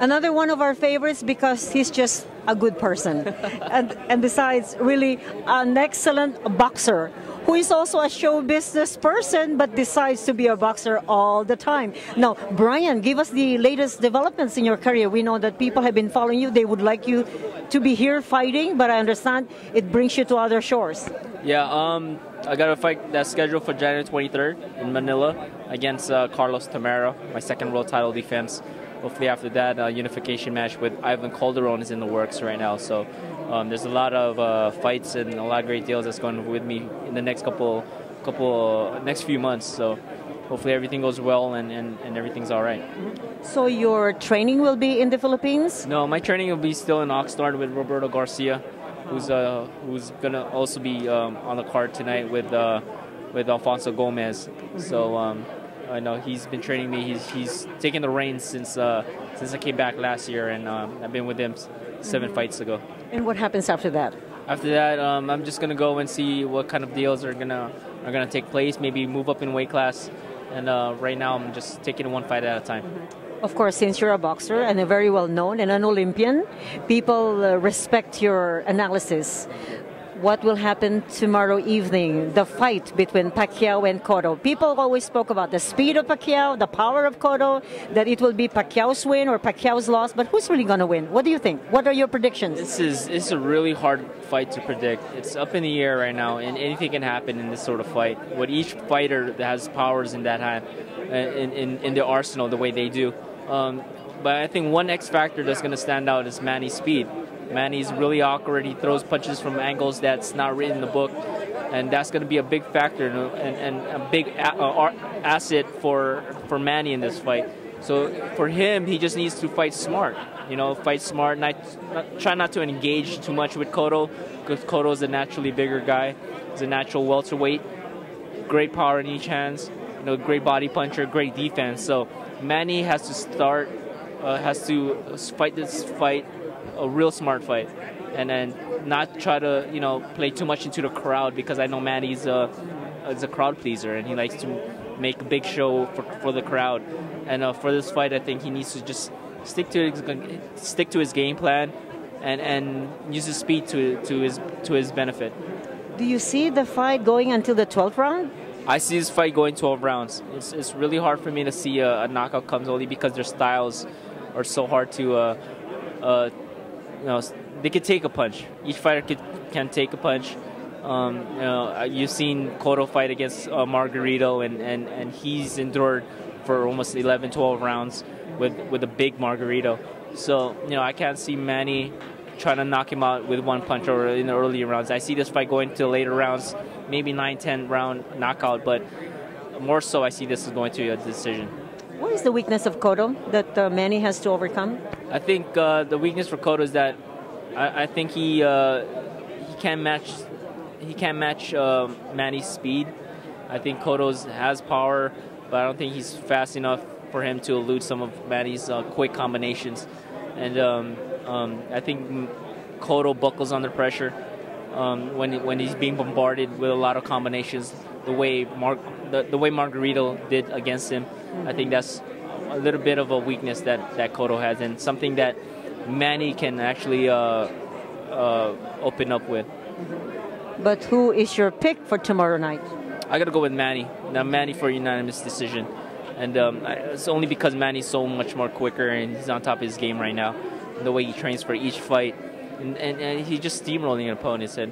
Another one of our favorites because he's just a good person. and besides, really an excellent boxer who is also a show business person but decides to be a boxer all the time. Now, Brian, give us the latest developments in your career. We know that people have been following you. They would like you to be here fighting, but I understand it brings you to other shores. Yeah, I got a fight that's scheduled for January 23rd in Manila against Carlos Tamara, my second world title defense. Hopefully after that, a unification match with Ivan Calderon is in the works right now. So there's a lot of fights and a lot of great deals that's going with me in the next next few months. So hopefully everything goes well and everything's all right. So your training will be in the Philippines? No, my training will be still in Oxnard with Roberto Garcia, who's gonna also be on the card tonight with Alfonso Gomez. So I know he's been training me. He's taken the reins since I came back last year, and I've been with him 7 fights ago. And what happens after that? After that, I'm just gonna go and see what kind of deals are gonna take place. Maybe move up in weight class, and right now I'm just taking one fight at a time. Of course, since you're a boxer and a very well known and an Olympian, people respect your analysis. What will happen tomorrow evening, the fight between Pacquiao and Cotto? People always spoke about the speed of Pacquiao, the power of Cotto, that it will be Pacquiao's win or Pacquiao's loss, but who's really going to win? What do you think? What are your predictions? It's a really hard fight to predict. It's up in the air right now, and anything can happen in this sort of fight. With each fighter that has powers in that hand, in their arsenal, the way they do. But I think one X factor that's going to stand out is Manny's speed. Manny's really awkward. He throws punches from angles that's not written in the book, and that's going to be a big factor and a big asset for Manny in this fight. So for him, he just needs to fight smart. Fight smart. Try not to engage too much with Cotto, because Cotto is a naturally bigger guy. He's a natural welterweight. Great power in each hands. Great body puncher, great defense. So Manny has to fight this fight a real smart fight, and then not try to play too much into the crowd, because I know Manny's is a crowd pleaser and he likes to make a big show for the crowd. And for this fight, I think he needs to just stick to his game plan and use his speed to his benefit. Do you see the fight going until the 12th round? I see this fight going 12 rounds. It's really hard for me to see a knockout comes, only because their styles are so hard to. They could take a punch. Each fighter can take a punch. You've seen Cotto fight against Margarito, and he's endured for almost 11, 12 rounds with a big Margarito. So I can't see Manny trying to knock him out with one punch or in the earlier rounds. I see this fight going to later rounds, maybe 9, 10 round knockout, but more so I see this as going to a decision. What is the weakness of Cotto that Manny has to overcome? I think the weakness for Cotto is that I think he can't match Manny's speed. I think Cotto has power, but I don't think he's fast enough for him to elude some of Manny's quick combinations. And I think Cotto buckles under pressure when he's being bombarded with a lot of combinations, the way Margarito did against him. I think that's a little bit of a weakness that Cotto has, and something that Manny can actually open up with. But who is your pick for tomorrow night? I got to go with Manny. Now, Manny for a unanimous decision. And it's only because Manny's so much more quicker and he's on top of his game right now. The way he trains for each fight. And he's just steamrolling opponents. And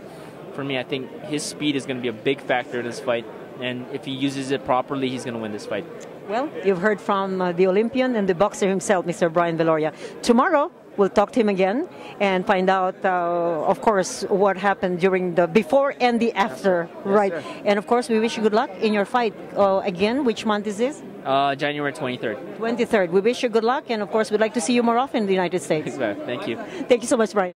for me, I think his speed is going to be a big factor in this fight. And if he uses it properly, he's going to win this fight. Well, you've heard from the Olympian and the boxer himself, Mr. Brian Viloria. Tomorrow, we'll talk to him again and find out, of course, what happened during the before and the after. Yes, right. Sir. And, of course, we wish you good luck in your fight. Again, which month is this? January 23rd. 23rd. We wish you good luck. And, of course, we'd like to see you more often in the United States. Exactly. Thank you. Thank you so much, Brian.